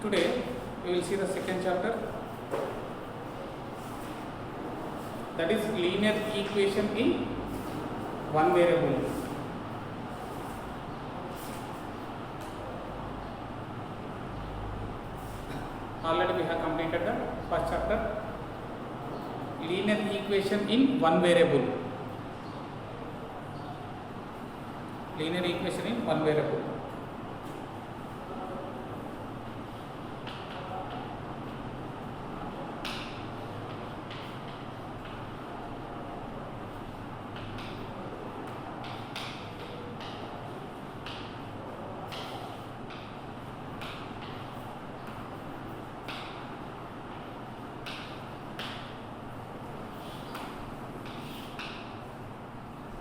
Today we will see the second chapter, that is linear equation in one variable. Already we have completed the first chapter, linear equation in one variable. Linear equation in one variable.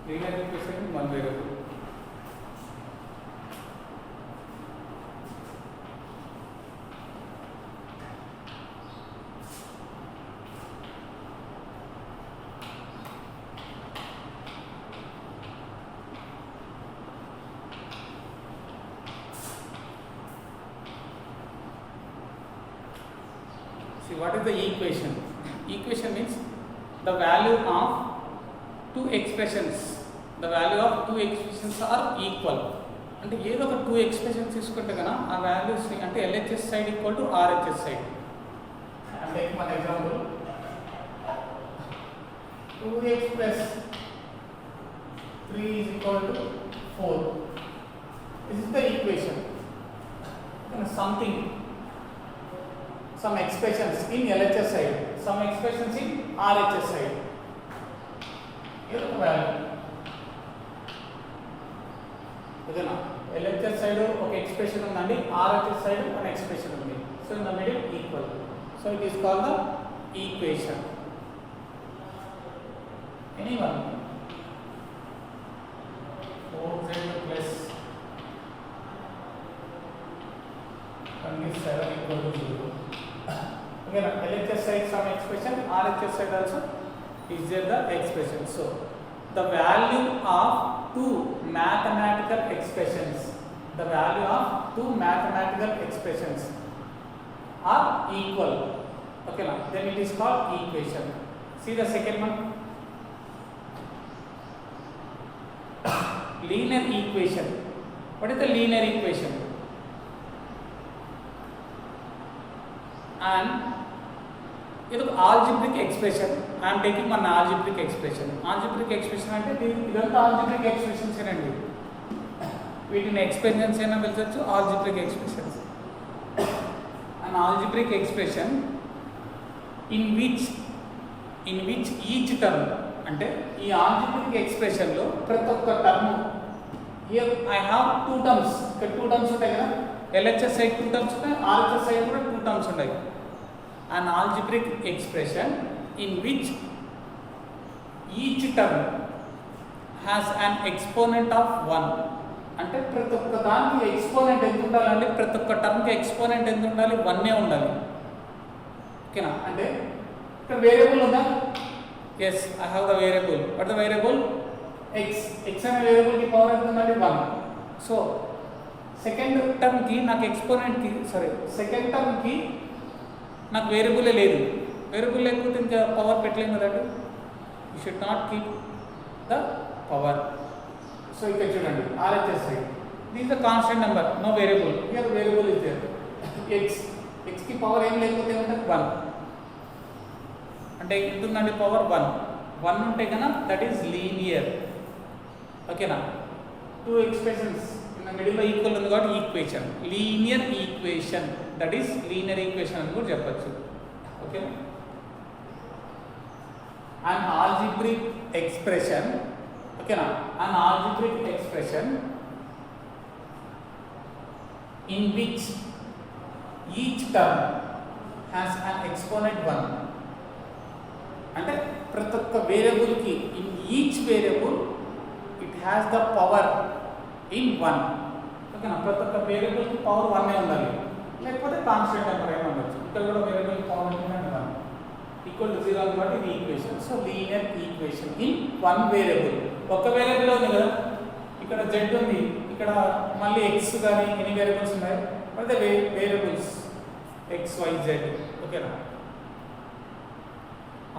Linear equation in one variable. See, what is the equation? Equation means the value of two expressions. The value of two expressions are equal. అంటే ఏదో ఒక two expressions తీసుకుంటే కదా ఆ values అంటే LHS side equal to RHS side. అంటే మన example 2x plus 3 is equal to 4. This is the equation. Something, some expressions in LHS side, some expressions in RHS side. ఏదో ఒక వాల్యూ ఓకేనా. LHS side ఒక expression ఉందండి, RHS side ఒక expression ఉంది. So in the middle equal. So it is called the equation. Anyone 4z plus 27 equal to 0. Again, LHS side some expression, RHS side also is there the expression. So the value of two mathematical expressions, the value of two mathematical expressions are equal. Okay, now then it is called equation. See the second one, linear equation. What is the linear equation? And it is algebraic expression. I am taking one algebraic expression. Algebraic expression అంటే ఇదంతా algebraic expressions ఏనండి. వీటిని expressions అయినా పిలవచ్చు, algebraic expressions. An algebraic expression in which each term అంటే ఈ algebraic expression లో ప్రతి ఒక్క term, here I have two terms, ఇక్కడ two terms ఉంటాయి కదా, LHS side two terms ఉంటాయి, RHS side కూడా two terms ఉంటాయి. An algebraic expression in which each term has an exponent of 1. అంటే ప్రతి ఒక్క దానికి ఎక్స్పోనెంట్ ఎంత ఉండాలంటే ప్రతి ఒక్క టర్మ్కి ఎక్స్పోనెంట్ ఎంత ఉండాలి, 1 ఉండాలి. ఓకేనా. అంటే ఇక్కడ వేరియబుల్ ఉందా? Yes, I have the variable. But the variable x అనే వేరియబుల్కి పవర్ ఎంత ఉండాలి, 1. సో సెకండ్ టర్మ్కి నాకు ఎక్స్పోనెంట్కి సెకండ్ టర్మ్కి నాకు వేరియబులే లేదు. వేరియబుల్ లేకపోతే ఇంకా పవర్ పెట్టలేము కదండి. You should not keep the power. So ఇక్కడ చూడండి RHS side this the constant number, no variable. Here variable is there ఎక్స్కి పవర్ ఏం లేకపోతే ఏమంటారు, 1. అంటే ఉంటుందండి పవర్ 1 ఉంటే కన్నా దట్ ఈస్ లీనియర్. ఓకేనా. Two expressions in the middle equal ఉంది కాబట్టి equation, linear equation, that is linear equation అని కూడా చెప్పచ్చు. ఓకే. an algebraic expression, ఓకేనా, an algebraic expression in which each term has an exponent 1. అంటే ప్రతి ఒక్క వేరియబుల్కి in each variable it has the power in 1. ఓకేనా. ప్రతి ఒక్క వేరియబుల్కి పవర్ 1 ఉండాలి, లేకపోతే కాన్స్టెంట్ నెంబర్ అయినా ఉండొచ్చు. ఇక్కడ కూడా వేరియబుల్ పవర్ 1 ఈక్వల్ టు 0 కాబట్టి ఇది equation. So linear equation in one variable. ఒక వేరియబుల్ ఉంది కదా, ఇక్కడ z ఉంది, ఇక్కడ మళ్ళీ x కానీ ఎన్ని వేరియబుల్స్ ఉన్నాయి, బట్ ద వేరియబుల్స్ xyz ఓకేనా.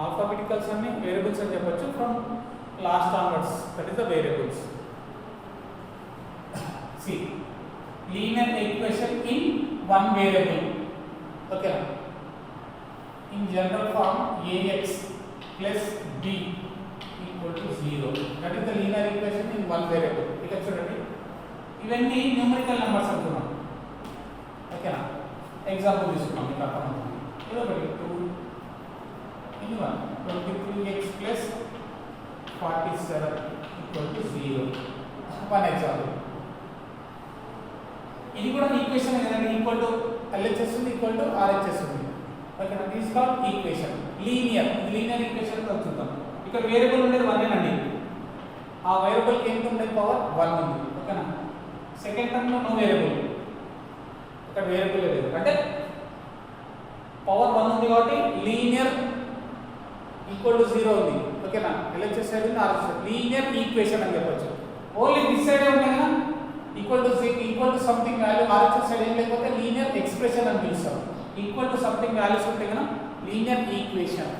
ఆల్ఫాబెటికల్స్ అన్ని వేరియబుల్స్ అని చెప్పొచ్చు from last onwards, that is the variables. See linear equation in one variable ఓకేనా. In general form ax plus b equal to 0, that is the linear equation in one variable. ఇక్కడ చూడండి ఇవన్నీ numerical numbers అనుకున్నాం ఓకేనా. Example తీసుకున్నాం మీకు అర్థమవుతుంది. ఇది ఒకటి 2 ఇది 1 23x plus 47 equal to 0, one example. ఇది కూడా ఈక్వేషన్ కదండి, ఈక్వల్ టు LHS ఉంది, ఈక్వల్ టు RHS ఉంది ఓకేనా. This called equation linear. ఇది లీనియర్ ఈక్వేషన్ చూద్దాం. ఇక్కడ వేరియబుల్ ఉండేది 1 అండి, ఆ వేరియబుల్కి ఎంత ఉండే పవర్ 1 ఉంది ఓకేనా. సెకండ్ టర్మ్లో నో వేరియబుల్, ఇక్కడ వేరియబుల్ లేదు అంటే పవర్ 1 ఉంది కాబట్టి లీనియర్ ఈక్వల్ టు 0 ఉంది ఓకేనా. LHS సైడ్ ఉంది, RHS సైడ్, లీనియర్ ఈక్వేషన్ అని చెప్పొచ్చు. ఓన్లీ దిస్ సైడ్ ఉంటే కదా equal to something value, RHS side ఏం లేకపోతే లీనియర్ ఎక్స్ప్రెషన్ అని పిలుస్తాం. ఈక్వల్ టు సంథింగ్ వాల్యూస్ ఉంటే కదా linear equation.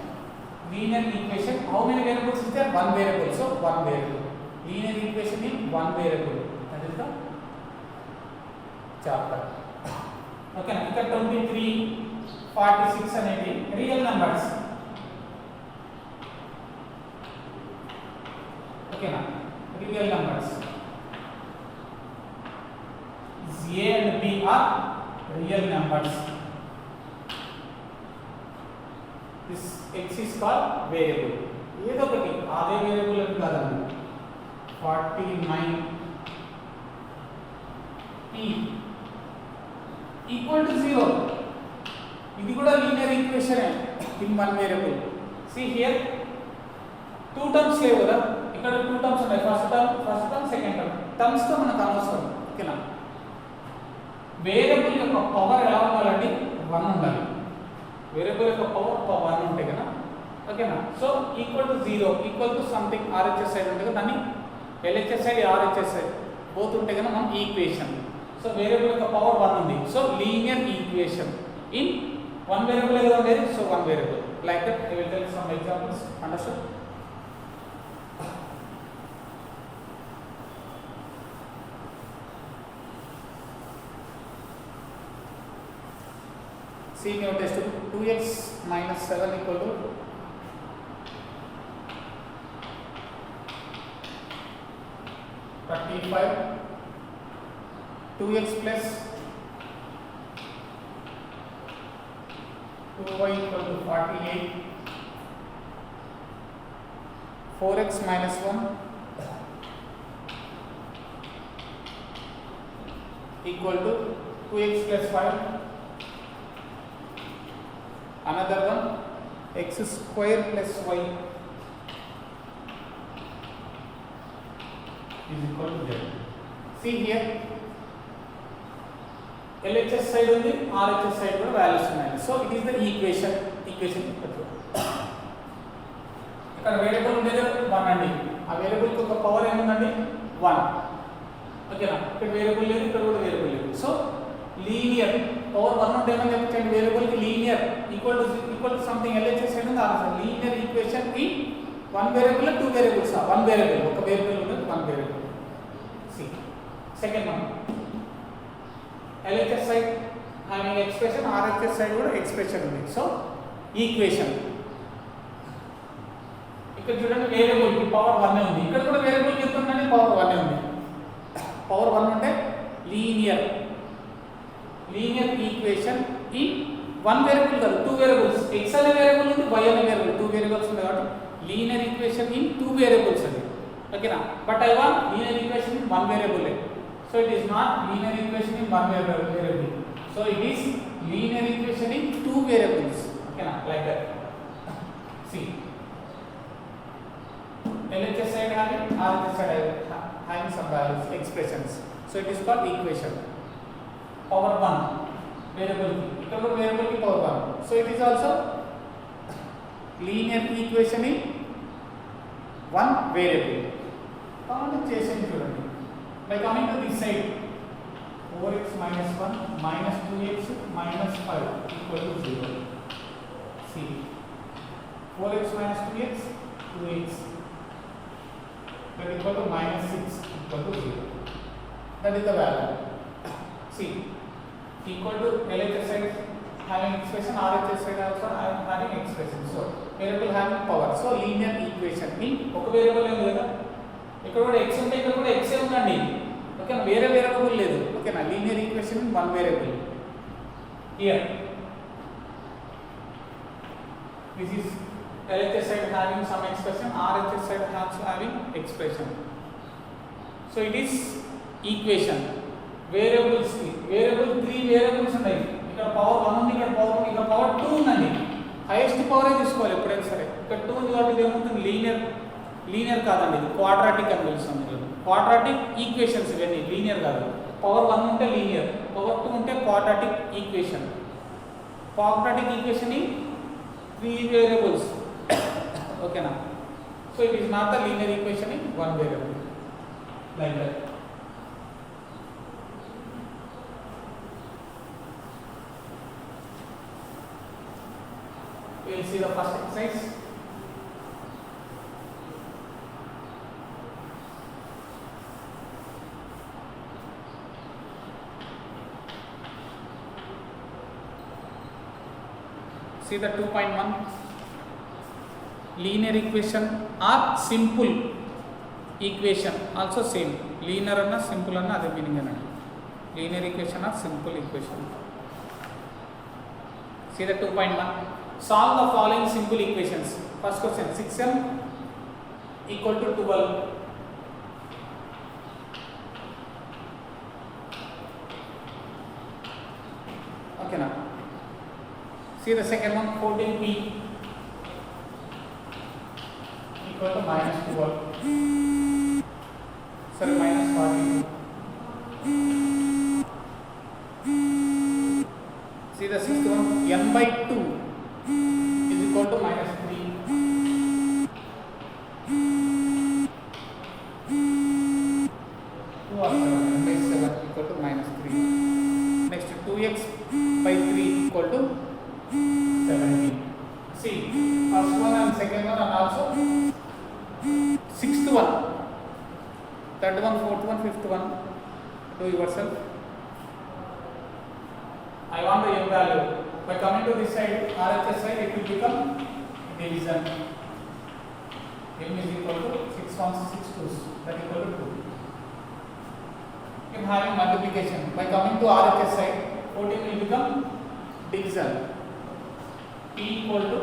Linear equation how many variables is there, one variable, so one variable. Linear equation in one variable, that is the chapter ఓకేనా. ఇక్కడ 23 46 అనేవి real numbers ఓకేనా. Real numbers a and b are real numbers. This x is called variable. ఏదో ఒకటి అదే variable అని కాదండి. 49 p equal to 0, ఇది కూడా linear equation in one variable. See here 2 terms లేవు కదా, ఇక్కడ 2 టర్మ్స్ ఉన్నాయి, first term second term. Terms తో మనకు అనవసరం ఓకేనా. వేరియబుల్ యొక్క పవర్ ఎలా ఉండాలండి, 1 ఉండాలి. వేరియబుల్ యొక్క పవర్ 1 ఉంటే కదా ఓకేనా. So equal to 0, equal to something RHS side ఉంటే కదా, దాన్ని LHS side RHS side both ఉంటే కదా మనం ఈక్వేషన్. సో వేరియబుల్ యొక్క పవర్ 1 ఉంది, so linear equation in one variable ఏదో ఉండేది, so one variable. Like that I will tell some examples. Understand? See in your textbook 2x minus 7 equal to 35, 2x plus 2y equal to 48, 4x minus 1 equal to 2x plus 5. Another one, x square plus y is equal to z. See here, LHS side ఉంది, RHS side కూడా values ఉన్నాయి. So it is the equation. ఇక్కడ variable ఉండేది 1 అండి, ఆ variable కి ఒక power ఏముందండి 1 ఓకేనా. ఇక్కడ వేరియబుల్ లేదు, ఇక్కడ కూడా వేరియబుల్ లేదు. సో లీనియర్ పవర్ 1 ఉంటే ఏమని చెప్పండి, వేరియబుల్ కి linear equal to something LHS side ఉంది, RHS side. Linear equation in one variable, 2 variables, one variable, ఒక వేరియబుల్ ఉంది, one variable. See second one, LHS side having expression, RHS side కూడా expression ఉంది. So equation ఇక్కడ చూడండి, variable కి power 1 ఉంది, ఇక్కడ కూడా వేరియబుల్ కి ఎంత ఉందండి, పవర్ 1 ఉంది. పవర్ 1 అంటే linear equation in one variable కాదు, 2 వేరియబుల్స్. x అనే వేరియబుల్ ఉంది, y అనే వేరియబుల్, 2 వేరియబుల్స్ ఉంది కాబట్టి లీనియర్ ఈక్వేషన్ ఇన్ 2 వేరియబుల్స్ అది ఓకేనా. But I want linear equation in one variable. So it is not linear equation in one variable, so it is linear equation in 2 variables ఓకేనా. Like that. See LHS side having, RHS side having some values, expressions. So it is called equation. Power 1 variable ki, ikkada kuda variable ki power 1. So it is also linear equation in one variable. Kavanti chesindi chudandi. By coming to this side, 4x minus 1 minus 2x minus 5 equal to 0. See, 4x minus 2x, 2x, that equal to minus 6 equal to 0. That is the value. See, equal to LHS side having expression, RHS side also having expression. So, variable having power. So, linear equation ni oka variable em ledha ikkada kuda x unte ikkada kuda x undandi. Okay na, vere variable ledu. Okay na, linear equation in one variable. Here this is LHS side having some expression, RHS side also having expression. So, it is equation. Variables variable 3 variables ఉన్నాయి. ఇక్కడ power 1 ఉంది, ఇక్కడ power 1, ఇక్కడ power 2 ఉందండి. Highest power తీసుకోవాలి ఎప్పుడైనా సరే. ఇక్కడ 2 ఉంది కాబట్టి ఇది ఏమవుతుంది, లీనియర్ కాదండి, ఇది క్వాడ్రాటిక్ అని పిలుస్తుంది. క్వాడ్రాటిక్ ఈక్వేషన్స్ ఇవన్నీ లీనియర్ కాదు. పవర్ 1 ఉంటే లీనియర్, పవర్ 2 ఉంటే quadratic equation. Quadratic equation in 3 variables. ఓకేనా? So it is not the linear equation in 1 variable like that. We will see the first exercise. See the 2.1. Linear equation or simple equation also same. Linear anna simple anna ade meaning anna. Linear equation or simple equation. See the 2.1. Solve the following simple equations. First question, 6m equal to 12. Okay now. See the second one, 14p equal to minus 12. Sorry, minus 42. See the sixth one, n by 2 is equal to minus 3. N by 7 equal to minus 3. Next 2x by 3 equal to 17. See, first one and second one and also sixth one, third one, fourth one, fifth one. Do yourself. I want the m value. By coming to this side, RHS side, it will become division. M is equal to 6 ones, 6 twos, that equal to 2. In having multiplication, by coming to RHS side, 14 will become division. P equal to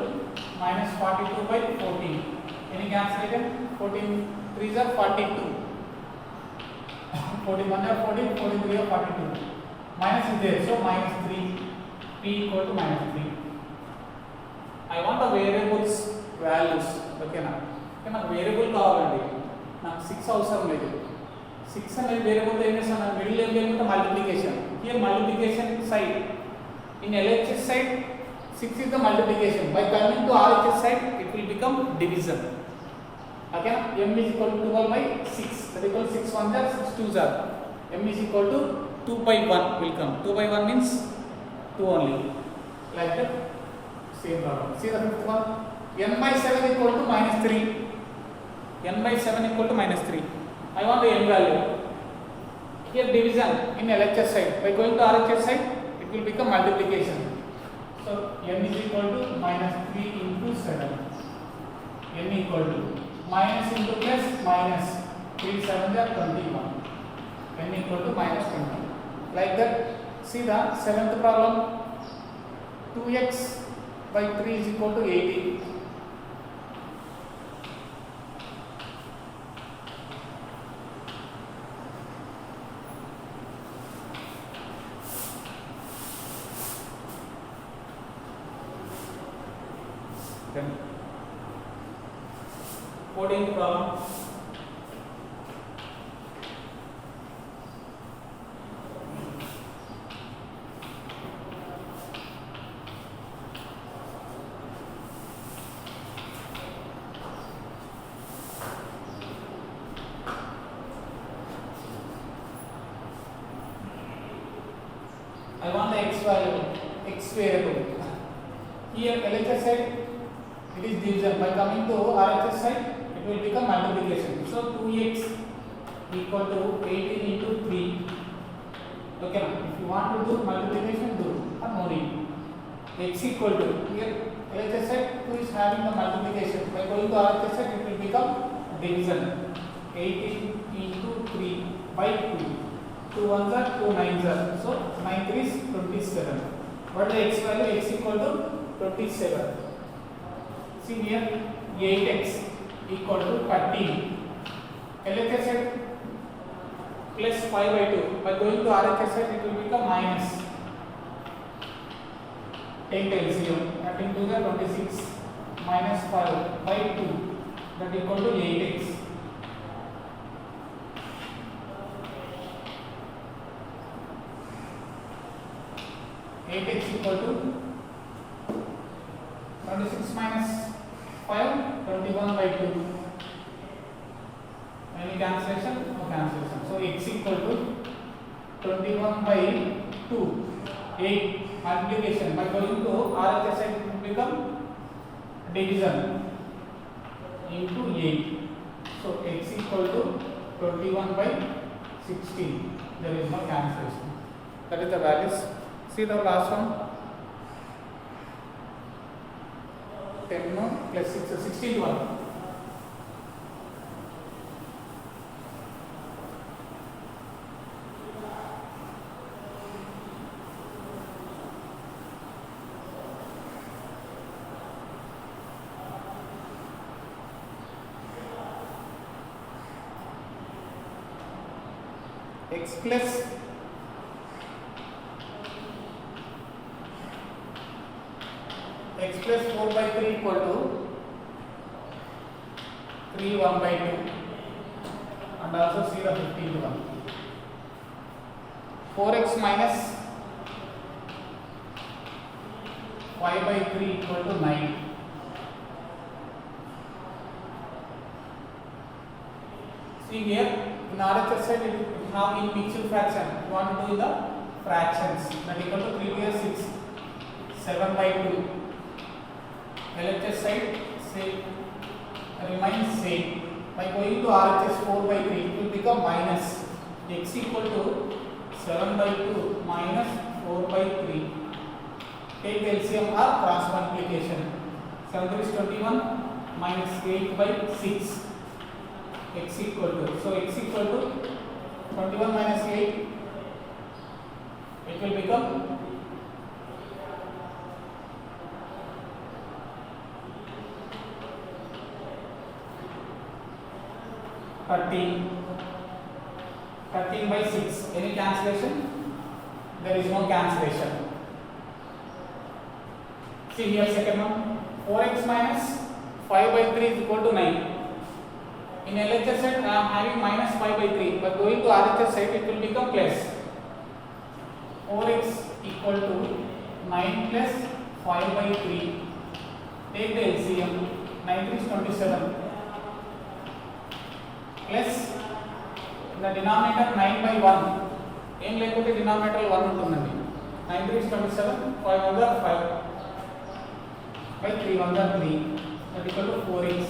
minus 42 by 14. Any cancellation? 14 3s are 42. 41 are 14, 43 are 42. Minus is there, so minus 3. P equal to minus 3. I want the variables values. Okay na? Okay na, variable కావాలండి. నాకు 6 అవసరం లేదు. 6 అనేది variable తో ఏం చేస్తాను, middle ఏం లేకపోతే multiplication. Here multiplication side. In LHS side 6 is the multiplication. By coming to RHS side, it will become division. Okay, m is equal to 12 by 6. That equal 6 1s are 6 2s are. M is equal to 2 by 1 will come. 2 by 1 means 2 only. Like that. Same problem. See the fifth one. N by 7 equal to minus 3. N by 7 equal to minus 3. I want the n value. Here division in LHS side. By going to RHS side, it will become multiplication. So n is equal to minus 3 into 7. N equal to minus into plus minus 3 7 are 21. N equal to minus 20. Like that. See the seventh problem. 2x by 3 is equal to 18. Then 14th problem. I want the x value. x variable. Here LHS side it is division. By coming to RHS side it will become multiplication. So 2x equal to 18 into 3. Okay, if you want to do multiplication, do, or no need. X equal to, here LHS side 2 is having the multiplication. By going to RHS side it will become division. 18 into 3 by 2. 2 ones are 2 nines are. So 9 3 is 27. What the x value? X equal to 27. See here 8x equal to 13. LHS side plus 5 by 2. By going to RHS side it will become minus. Take the LCM. That into the 26 minus 5 by 2. That equal to 8x. 8x equal to 26 minus 5, 21 by 2. Any cancellation? No cancellation. So x equal to 21 by 2. 8 multiplication. By going to RHS side it will become division into 8. So x equal to 21 by 16. There is no cancellation. That is the values. See the last one. 10 no, plus 6, so 16 1. X plus x plus 4 by 3 equal to 3 1 by 2, and also see the 15 to 1. 4x minus 5 by 3 equal to 9. See here in RHS side it have in mixed fraction. You want to do the fractions. That equal to 3 by 6, 7 by 2. LHS side remains same. By going to RHS 4 by 3 it will become minus x equal to 7 by 2 minus 4 by 3. Take the LCM or cross multiplication. 7 is 21 minus 8 by 6. X equal to, so x equal to 21 minus 8, it will become 13 by 6. Any cancellation? There is no cancellation. See here second one. 4x minus 5 by 3 is equal to 9. In LHS side I am having minus 5 by 3, but going to RHS side it will become plus. 4x equal to 9 plus 5 by 3. Take the LCM. 9 is 27. Plus the denominator 9 by 1. Em lekute denominator 1 untundandi. 9 is 27. 5 under 5 by 3 under 3. That equal to 4x.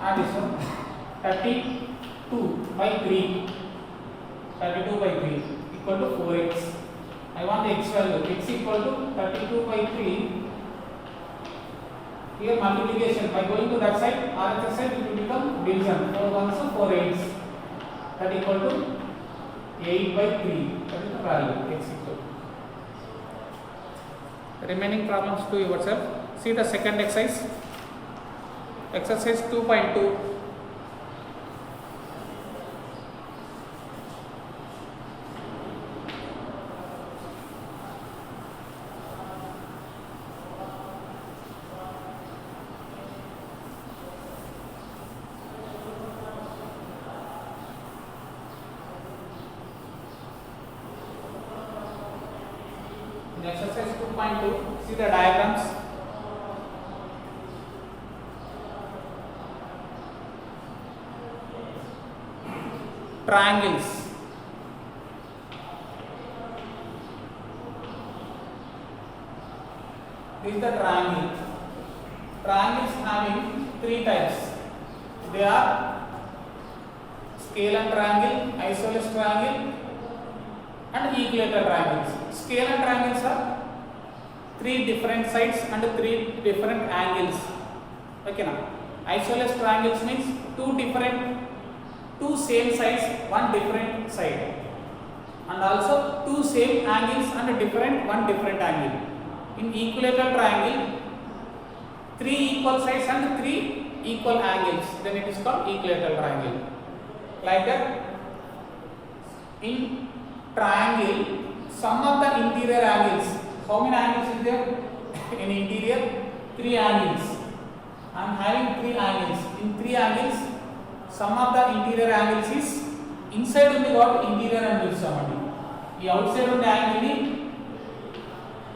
Add this one. 32 by 3. 32 by 3 equal to 4x. I want the x value. X equal to 32 by 3. Here multiplication. By going to that side, RHS side, it will become division. 4 ones are 4 8s. That equal to 8 by 3. That is the value. X equal. Remaining problems to yourself. See the second exercise. Exercise 2.2. In exercise 2.2, see the diagrams. Triangles. is the triangle. Triangles having three types. They are scale and triangle, isosceles triangle, and equilateral triangles. Scale and triangles are three different sides and three different angles. Okay now. Isosceles triangles means two same sides, one different side, and also two same angles and one different angle. In equilateral triangle, three equal sides and three equal angles, then it is called equilateral triangle. Like that, in triangle, sum of the interior angles, how many angles is there? In interior, three angles. I am having three angles. In three angles, sum of the interior angles is inside ఉంది కాబట్టి interior అని పిలుస్తామండి. ఈ out side ఉండే angle ని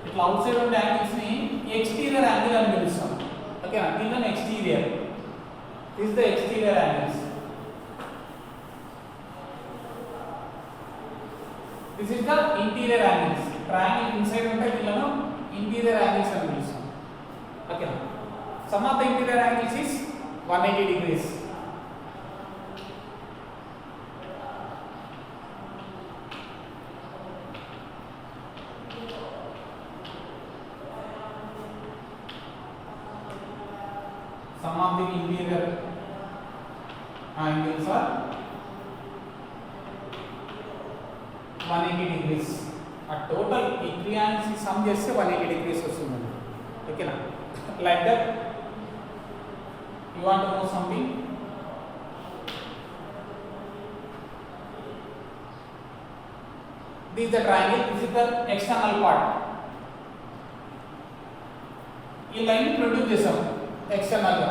ఇట్లా out side ఉండే angles ని exterior angle అని పిలుస్తాం. ఓకేనా? దీనిలో exterior is the exterior angles. This is the interior angles. Triangle inside ఉంటే దీనిలో ఇంటీరియర్ యాంగిల్స్ అని పిలుస్తాం. ఓకేనా? Sum of the interior angles is 180 degrees. Sum of the interior angles are 180 degrees. A total ఈ three angles sum చేస్తే 180 degrees వస్తుంది. ఓకేనా? Like that. You want to know something? This is the triangle. This is the external part. ఈ line produce చేసాం external గా.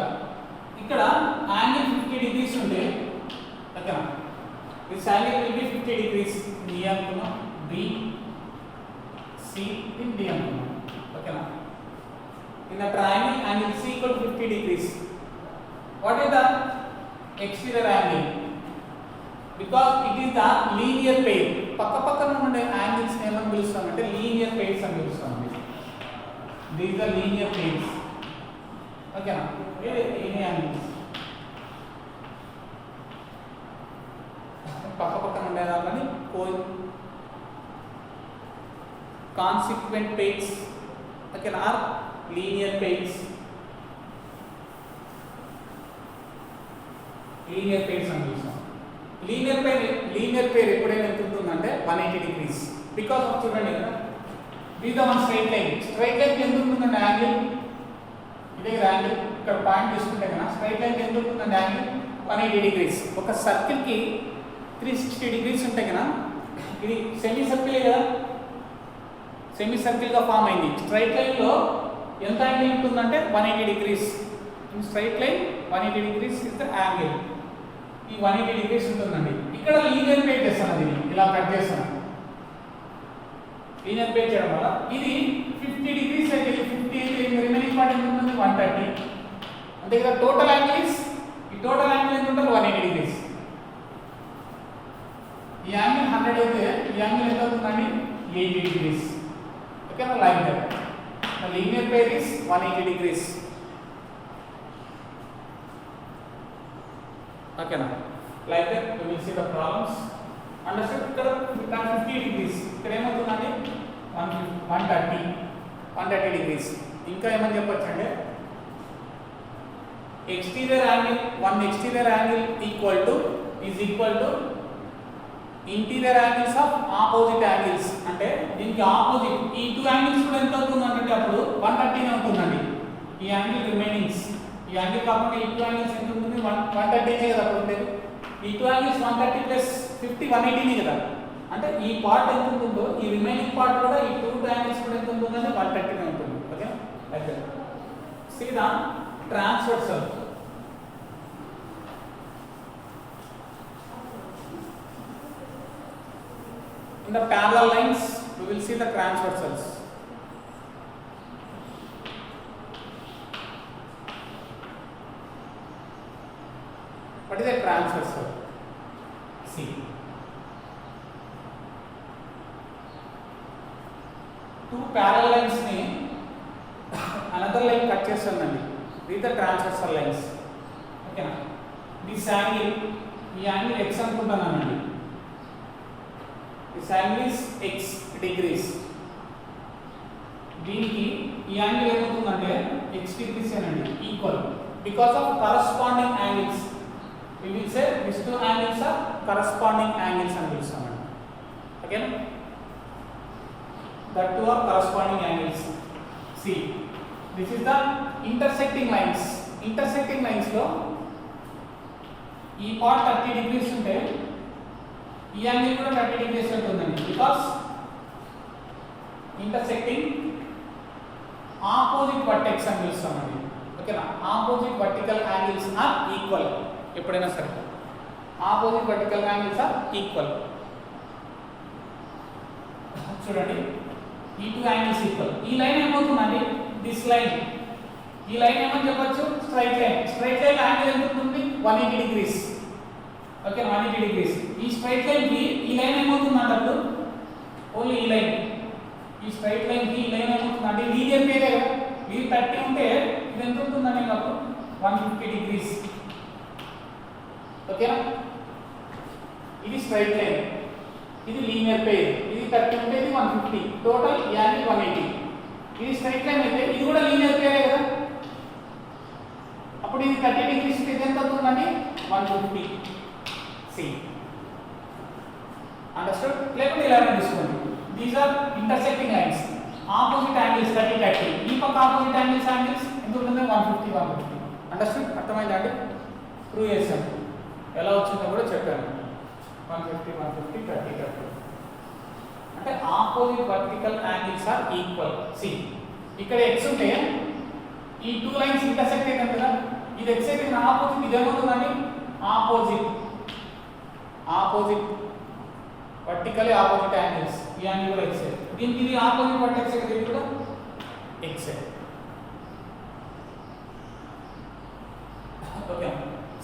ఇక్కడ angle 50 degrees ఉంటే ఓకేనా, this angle will be 50 degrees. D అనుకున్నాం, బి సి ఇన్ డి అనుకున్నాం. ఓకేనా? In the triangle angle C equal 50 degrees. What is the exterior angle? Because it is the linear pair. పక్క పక్కన ఉండే యాంగిల్స్ ఏమని పిలుస్తామంటే linear pairs అని పిలుస్తాం. These are linear pairs. ఓకేనా? లీనియర్ యాంగిల్స్ పక్క పక్కన ఉండే దాన్ని కాన్సిక్వెంట్ పెయిర్స్. ఓకేనా? Are linear pairs. Linear pairs అని పిలుస్తాం. లీనియర్ పెయిర్ ఎప్పుడైనా ఎంత ఉంటుందంటే 180 డిగ్రీస్. బికాస్ ఆఫ్ చూడండి కదా, with one straight line. Straight line ఎంత ఉంటుందంటే యాంగిల్ ఇదే కదా యాంగిల్. ఇక్కడ పాయింట్ తీసుకుంటే కదా స్ట్రైట్ లైన్ ఎంత ఉంటుందంటే యాంగిల్ 180 డిగ్రీస్. ఒక సర్కిల్ కి 360 డిగ్రీస్ ఉంటాయి కదా, ఇది సెమీ సర్కిలే కదా, సెమీ సర్కిల్ గా ఫామ్ అయింది. స్ట్రైట్ లైన్ లో ఎంత యాంగిల్ ఉంటుందంటే 180 degrees. In straight line 180 degrees is the angle. ఈ 180 డిగ్రీస్ ఉంటుందండి. ఇక్కడ లీనియర్ పెయిర్ చేస్తాను, దీన్ని ఇలా కట్ చేస్తాను. లీనియర్ పెయిర్ చేయడం వల్ల ఇది 50 డిగ్రీస్ అయితే 50 అయితే రిమైనింగ్ పార్ట్ ఎంత ఉంటుంది 130. అంతే కదా. టోటల్ యాంగిల్ ఇస్, ఈ టోటల్ యాంగిల్ ఎంత ఉంటుంది 180 డిగ్రీస్. ఈ యాంగిల్ 100 అయితే ఈ యాంగిల్ ఎంత అవుతుందండి 80 డిగ్రీస్. ఓకేనా? Like that. The linear pair is 180 degrees. Okay na? Like that we will see the problems. Understood? Ikkada 50 degrees. Ikkada em avutundandi 130 degrees. Inka emani cheppachante exterior angle, one exterior angle is equal to interior angles of opposite angles. అంటే దీనికి opposite ఈ two angles కూడా ఎంత అవుతుందంటే అప్పుడు 130 ఉంటుందండి. ఈ angle రిమైనింగ్స్, ఈ యాంగిల్ కాకుండా ఈ టూ యాంగిల్స్ ఎంత ఉంటుంది 130 కదా అప్పుడు ఉండేది. ఈ టూ యాంగిల్స్ 130 ప్లస్ 50 180 కదా. అంటే ఈ పార్ట్ ఎంత ఉంటుందో ఈ రిమైనింగ్ పార్ట్ కూడా ఈ టూ యాంగిల్స్ కూడా ఎంత ఉంటుందంటే 130 ఉంటుంది. ఓకే? అయితే see the transversal. In the parallel lines, we will see the transversals. What is a transversal? See, two parallel lines another line cut చేస్తుందండి. These the transversal lines. ఓకేనా? This angle, ఈ angle x అనుకుంటున్నానండి. This angle is x degrees. దీనికి ఈ angle ఏమవుతుందంటే x degrees ఏనండి, equal because of corresponding angles. We will say these two angles are corresponding angles అని పిలుస్తామండి. ఓకేనా? That two are corresponding angles. See, this is the intersecting lines. Intersecting lines లో ఈ part 30 degrees ఉంటే ఈ angle కూడా 30 degrees ఉంటుందండి. Because intersecting opposite vertex అని పిలుస్తామండి. ఓకేనా? Opposite vertical angles are equal. ఎప్పుడైనా సరే opposite vertical angles are equal. చూడండి, ఈ టూ యాంగిల్స్ ఈక్వల్. ఈ లైన్ ఏమవుతుందండి, దిస్ లైన్, ఈ లైన్ ఏమని చెప్పొచ్చు, straight line. Straight line angle ఎంత ఉంటుంది, 180 డిగ్రీస్. Okay, 180 degrees. ఈ స్ట్రైట్ లైన్ కి ఈ లైన్ ఏమవుతుంది అన్నప్పుడు, ఓన్లీ ఈ లైన్, ఈ స్ట్రైట్ లైన్ కి ఈ లైన్ ఏమవుతుందంటే లీనియర్ పేరే కదా. ఇది 30 ఉంటే ఇది ఎంత ఉంటుందండి నాకు 150 డిగ్రీస్. ఓకేనా? ఇది స్ట్రైట్ లైన్, ఇది లీనియర్ పేర్. ఇది 30 ఉంటే ఇది 150, టోటల్ యాంగిల్ 180. ఇది స్ట్రైట్ లైన్ అయితే ఇది కూడా లీనియర్ పేరే కదా. అప్పుడు ఇది 30 డిగ్రీస్ ఇది ఎంత అవుతుందండి, 150. See understood? లేకపోతే ఇలానే తీసుకోండి. These are intersecting lines. Opposite angles 30 30. ఈ పక్క ఆపోజిట్ యాంగిల్స్ ఎంత ఉంటుంది, 150 150. అండర్స్టూడ్? అర్థమైందా అండి? ప్రూవ్ చేశాను, ఎలా వచ్చిందో కూడా చెప్పాను. 150 150 30 30 అంటే opposite vertical angles are equal. See, ఇక్కడ x ఉంటే ఈ టూ లైన్స్ ఇంటర్సెక్ట్ అయినాయి కదా, ఇది x అయితే ఆపోజిట్, ఇది ఏమవుతుందండి opposite. Opposite vertical opposite angles, ఈ యాంగిల్ కూడా x. దీనికి ఇది ఆపోజిట్ వర్టెక్స్ కదా, ఇది కూడా x. Okay,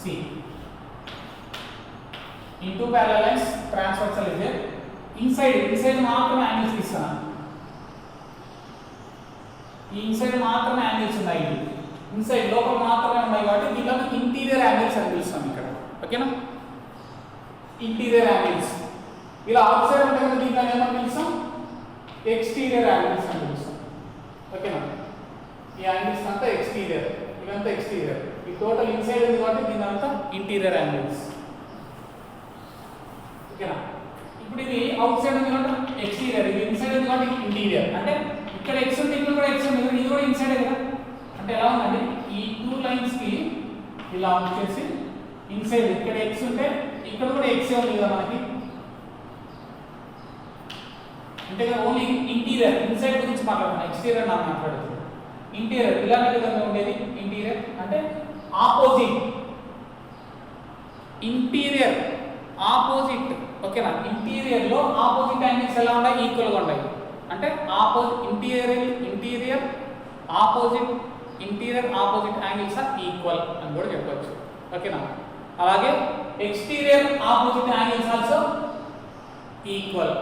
see in two parallel lines transversal is there. inside మాత్రమే యాంగిల్స్ తీస్తాను. ఈ ఇన్సైడ్ మాత్రమే యాంగిల్స్ ఉన్నాయి, ఇన్సైడ్ లోపల మాత్రమే ఉన్నాయి కాబట్టి దీనిలో ఇంటీరియర్ యాంగిల్స్ అని పిలుస్తాం ఇక్కడ. ఓకేనా? Interior angles. ఇలా అవుట్ సైడ్ ఉంటాయి కదా, దీంట్లో ఏమని పిలుస్తాం, ఎక్స్టీరియర్ యాంగిల్స్ అని పిలుస్తాం. ఓకేనా? ఈ యాంగిల్స్ అంతా ఎక్స్టీరియర్, ఇవంతా ఎక్స్టీరియర్. ఈ టోటల్ ఇన్సైడ్ ఉంది కాబట్టి దీని అంతా ఇంటీరియర్ యాంగిల్స్. ఓకేనా? ఇప్పుడు ఇది అవుట్ సైడ్ ఉంది కాబట్టి ఎక్స్టీరియర్, ఇది ఇన్సైడ్ ఉంది కాబట్టి ఇంటీరియర్. అంటే ఇక్కడ x ఉంది, ఇక్కడ కూడా x ఉంది, ఇది కూడా ఇన్సైడ్ కదా. అంటే ఎలా ఉందండి, ఈ టూ లైన్స్ కి ఇలా వచ్చేసి ఇన్సైడ్ ఇక్కడ x ఉంటే ఇక్కడ కూడా x ఉంది కదా మనకి. అంటే ఓన్లీ ఇంటీరియర్, ఇన్సైడ్ గురించి మాట్లాడుతున్నాం, ఎక్స్టీరియర్ నాకు మాట్లాడుతున్నాం. ఇంటీరియర్ ఇలాంటి విధంగా ఉండేది ఇంటీరియర్. అంటే ఆపోజిట్, ఇంటీరియర్ ఆపోజిట్. ఓకేనా? ఇంటీరియర్ లో ఆపోజిట్ యాంగిల్స్ ఎలా ఉన్నాయి, ఈక్వల్ గా ఉన్నాయి. అంటే interior opposite angles are equal అని కూడా చెప్పొచ్చు. ఓకేనా? అలాగే exterior opposite angles also equal.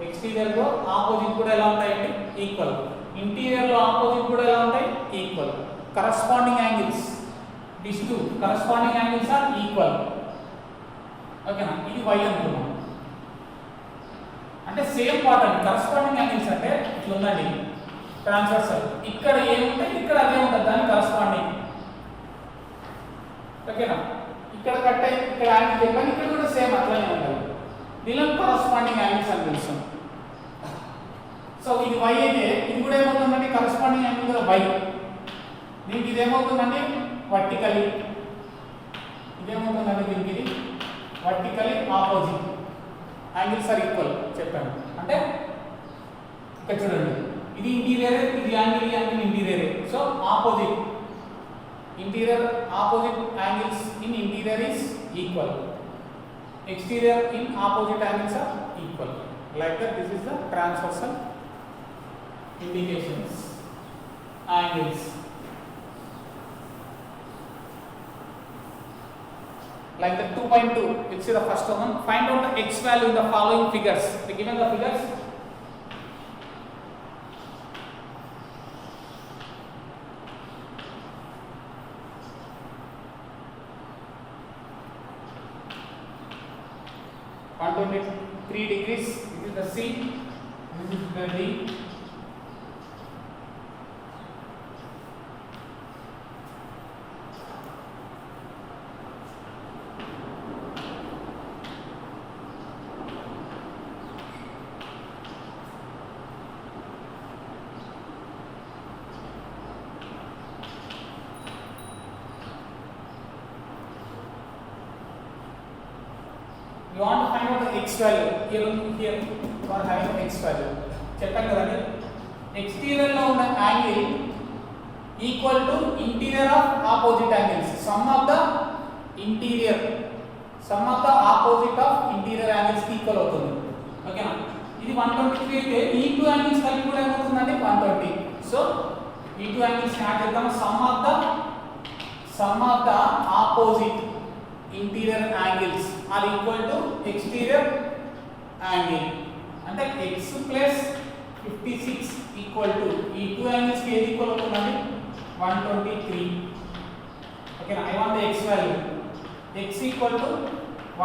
Exterior లో ఆపోజిట్ కూడా ఎలా ఉంటాయండి, ఈక్వల్. ఇంటీరియర్ లో ఆపోజిట్ కూడా ఎలా ఉంటాయి, equal. Corresponding angles, these two corresponding angles are equal. ఓకేనా? ఇది y అనుకున్నాం. అంటే సేమ్ పార్ట్ అండి. కరస్పాండింగ్ యాంగిల్స్ అంటే ఇట్లా ఉందండి, ట్రాన్స్వర్సల్. ఇక్కడ ఏముంటే ఇక్కడ అదే ఉంటుంది, దాని కరస్పాండింగ్. ఓకేనా? ఇక్కడ కట్ అయ్యి ఇక్కడ యాంగిల్ చెప్పాను, ఇక్కడ కూడా సేమ్ అట్లానే ఉంటుంది. దీనిలో కరస్పాండింగ్ యాంగిల్స్ అని పిలుస్తాం. సో ఇది y అయితే ఇది కూడా ఏమవుతుందండి, కరస్పాండింగ్ యాంగిల్ కూడా y. దీనికి ఇది ఏమవుతుందండి, వర్టికల్లీ. ఇదేమవుతుందండి, దీనికి ఇది vertically opposite. Angles are equal చెప్పాను. అంటే ఇక్కడ చూడండి, ఇది ఇంటీరియర్, ఇది యాంగిల్, ఈ angle interior. So opposite, interior opposite angles in interior is equal. Exterior in opposite angles are equal. Like that, this is the transversal indications. Angles. Like the 2.2, let's see the first one. Find out the x value in the following figures. They given the figures. 123 degrees. This is the C. This is the D. You want to find out the x value. Here you are having the x value. చెప్పండి కదండి, exterior లో ఉన్న angle equal to interior of opposite angles. Some of the opposite of interior angles కి equal అవుతుంది. ఓకేనా? ఇది 123 అయితే ఈ టూ యాంగిల్స్ కలిపి కూడా ఏమవుతుందంటే 120. సో ఈ టూ యాంగిల్స్ యాడ్ చేద్దాం. Sum of the opposite interior angles are equal to exterior angle. అంటే x ప్లస్ 56 ఈక్వల్ టు ఈ టూ యాంగిల్స్ కి ఏది ఈక్వల్ అవుతుందండి? 123. ఓకేనా? I want the x value. x equal to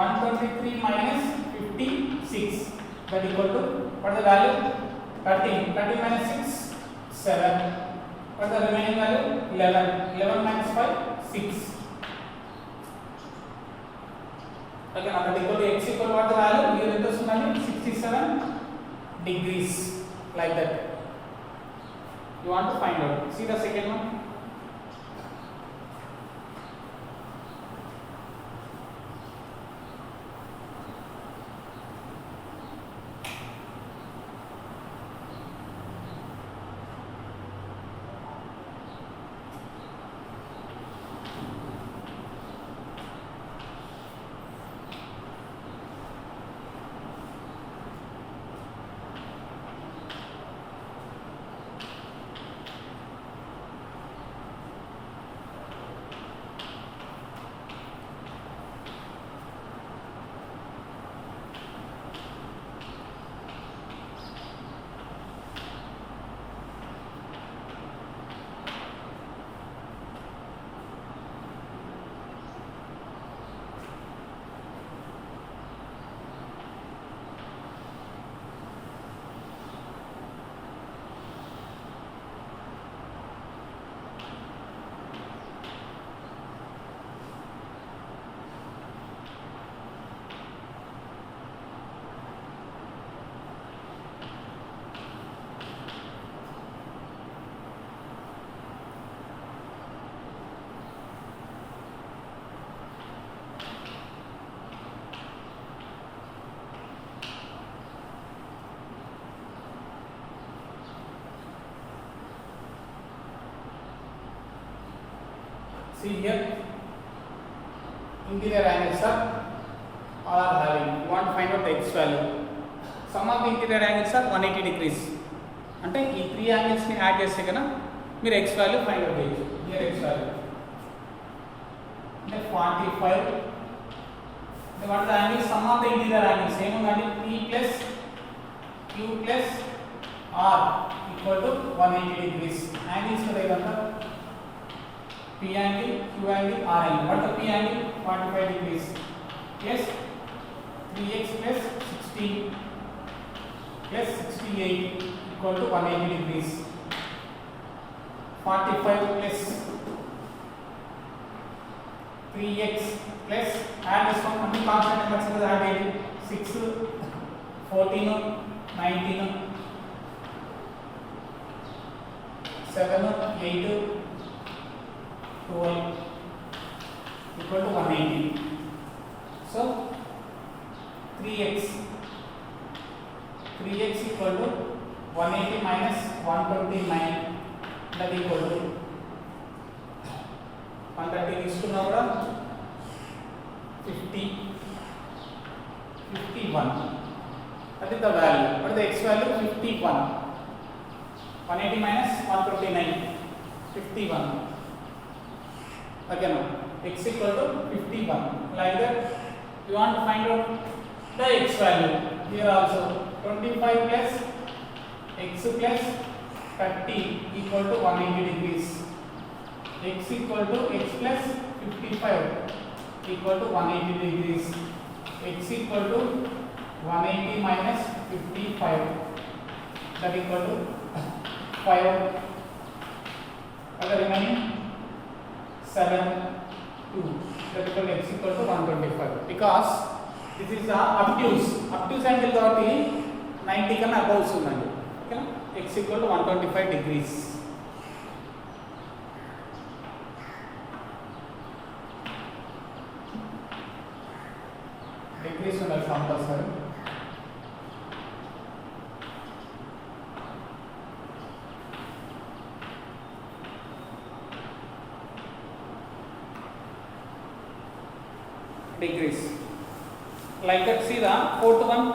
123 minus 56. That equal to what the value? 13. 13 minus 6 7. What the remaining value? 11. 11 minus 5 6. Okay, now that equal to x equal to what the value? Here it is 67 degrees, like that. You want to find out. See the second one. See here, interior angles are having. You want to find out the x value. Sum of the interior angles are 180 degrees. అంటే ఈ 3 angles ని add చేస్తే కనుక మీరు x value find out చేయొచ్చు. Here x value అంటే 45. What the angle sum of the interior angles ఏముందండి? p plus q plus r equal to 180 degrees. Angles కదా ఇదంతా. P angle, Q angle, R angle. What the P angle? 45 degrees. Yes. 3x plus 16 plus 68 equal to 180 degrees. 45 plus 3x plus add this one. Only constant numbers is added. 6, 14, 19, 7, 8. 12 equal to 180. So 3x equal to 180 minus 129, that equal to 130 తీసుకున్నా కూడా 51. That is the value. What is the x value? 51. 180 minus 129, 51. Again, x equal to 51. Like that, you want to find out the x value. Here also 25 plus x plus 30 equal to 180 degrees. X equal to x plus 55 equal to 180 degrees. X equal to 180 minus 55 that equal to 5. Other remaining 7 2 that equal to x equal to 125 because this is the obtuse angle కాబట్టి 90 కన్నా above ఉందండి. ఓకేనా? x equal to 125 degrees. Degrees ఉండాలి compulsory. Degrees like that. See the fourth one.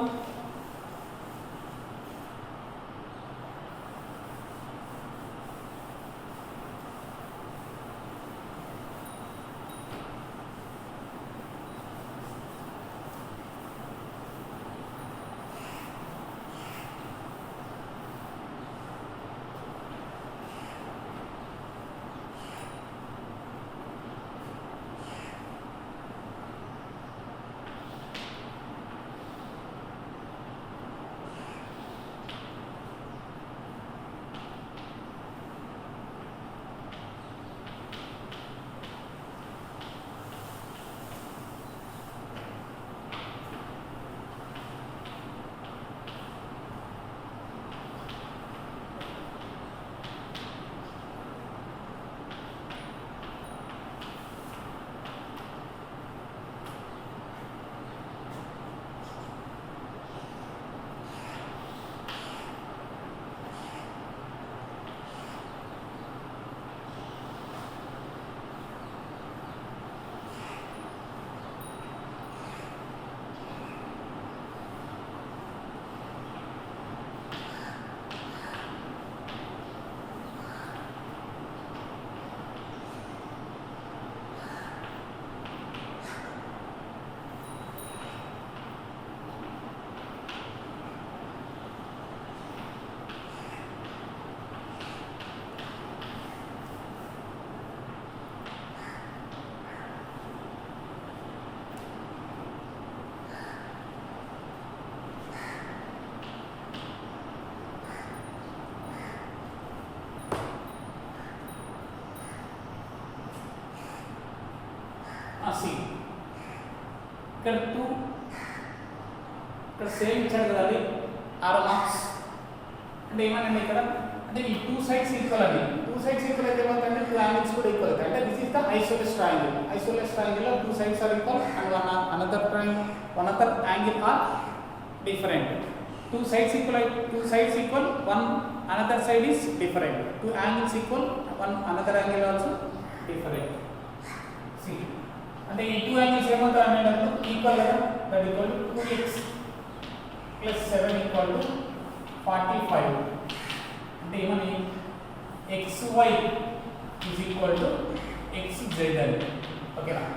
See ఇక్కడ 2 ఇక్కడ same ఇచ్చాడు కదా అది ఆరో మార్క్స్ అంటే ఏమనండి ఇక్కడ అంటే ఈ 2 సైడ్స్ ఈక్వల్ అండి. 2 సైడ్స్ ఈక్వల్ అయితే ఏమవుతుందంటే 2 యాంగిల్స్ కూడా ఈక్వల్ అవుతాయి. అంటే this is the isosceles triangle. Isosceles triangle లో 2 sides are equal and one other angle are different. 2 sides equal, one another side is different. 2 angles equal, one another angle also different. See, and the 2 angles equal, that equal to 2x plus 7 equal to 45. And even xy is equal to xz. Okay, now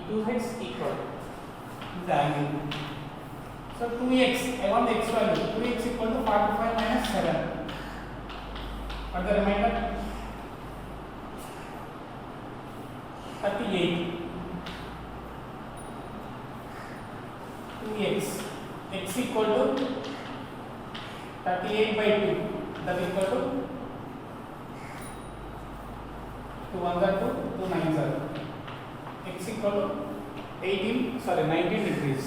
2 sides equal is the angle. So 2x, I want the x value. 2x equal to 45 minus 7. What the remainder? 38. 2x, x equal to 38 by 2. That equal to 2 1s are 2, 2 9s are. X equal to 19 degrees.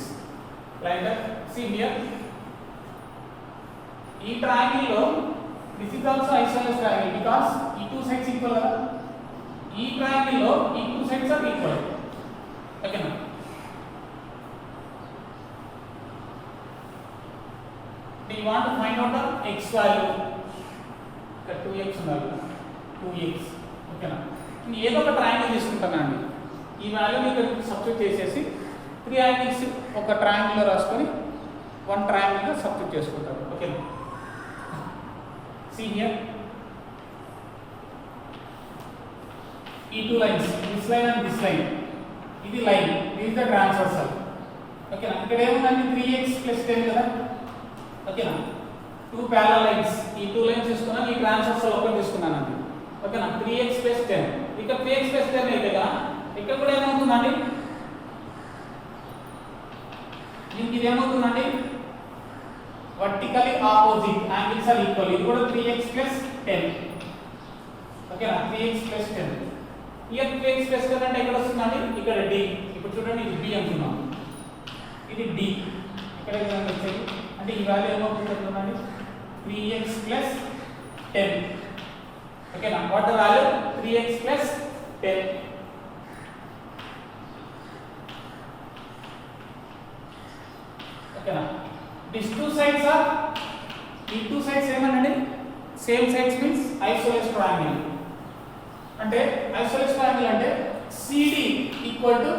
Like that. See here, e triangle lo this is also isosceles triangle because e two sides equal kada. E triangle lo e two sides are equal. Okay na? Do you want to find out the x value? ఇక్కడ 2x ఉండాలి. 2x. Okay na? నేను ఏదో ఒక triangle తీసుకుంటానండి. ఈ వాల్యూని ఇక్కడ substitute చేసేసి 3 యాంగిల్స్ ఒక ట్రయాంగిల్లో రాసుకొని 1 ట్రయాంగిల్లో సబ్స్టిట్యూట్ చేసుకుంటారు. ఓకే, సీ హియర్ ఈ 2 lines, this line and this line, ఇది line, this is the transversal. ఓకేనా? ఇక్కడ ఏముందండి 3x + 10 కదా. ఓకేనా? 2 ప్యారలల్ లైన్స్, ఈ 2 లైన్స్ తీసుకున్నాను, ఈ ట్రాన్స్వర్సల్ ఒకటి తీసుకున్నాను అండి. ఓకేనా? 3x + 10, ఇక్కడ 3x + 10 అయితే కదా ఇక్కడ కూడా ఏమవుతుందండి, దీనికి ఇది ఏమవుతుందండి vertically opposite angles are equal ఇది కూడా 3x + 10 ఓకేనా 3x + 10 ఇక్కడ 3x + 10 అంటే ఎక్కడ వస్తుందండి ఇక్కడ d ఇప్పుడు చూడండి ఇది b అనుకున్నాం ఇది d ఇక్కడ ఏదైనా వచ్చేది అంటే ఈ వాల్యూ ఏమవుతుంది అనుకున్నాండి 3x + 10 ఓకేనా వాట్ ద వాల్యూ 3x + 10 ఓకేనా these two sides are ఈ two sides ఏమనండి same sides means isosceles triangle అంటే isosceles triangle అంటే CD equal to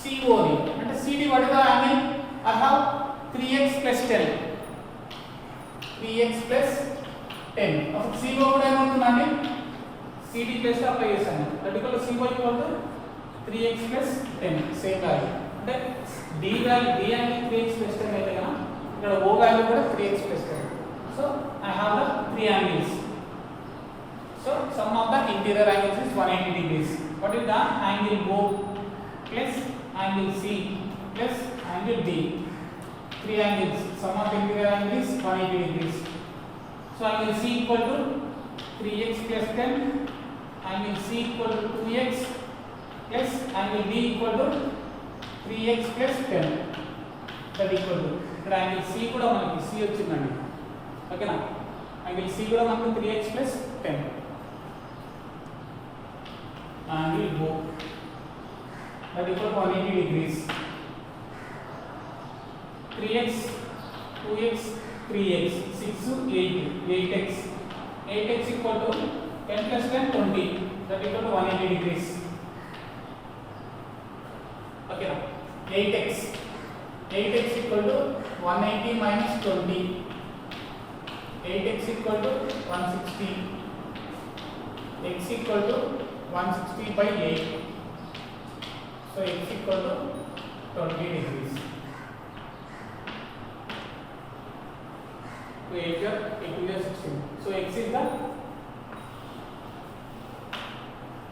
COD అంటే CD what is the angle I have 3x + 10 3x + 10 అప్పుడు CO కూడా ఏమవుతుందండి CD plus apply చేశాను that equal to CO equal to 3x + 10 same value అంటే d value d angle 3x + 10 అయితే కదా ఇక్కడ O value కూడా 3x + 10 so I have the three angles so sum of the interior angles is 180 degrees what is the angle O plus angle C plus angle D three angles sum of the interior angle is 180 degrees so angle C equal to 3x + 10 angle C equal to 2x plus angle D equal to 3x + 10 that equal to ఇక్కడ angle C కూడా మనకి C వచ్చిందండి ఓకేనా angle C కూడా మనకు 3x + 10 angle O that equal to 180 degrees 3x 2x 3x 6 8 8x 8x equal to 10 + 10 20 that equal to 180 degrees okay 8x 8x equal to 180 minus 20 8x equal to 160 x equal to 160 by 8 so x equal to 20 degrees so 8 here 8 here 16 so x is the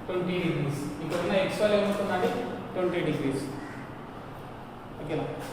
20 degrees ఇక్కడ ఉన్న x value ఏమవుతుందండి 20 degrees ఓకేనా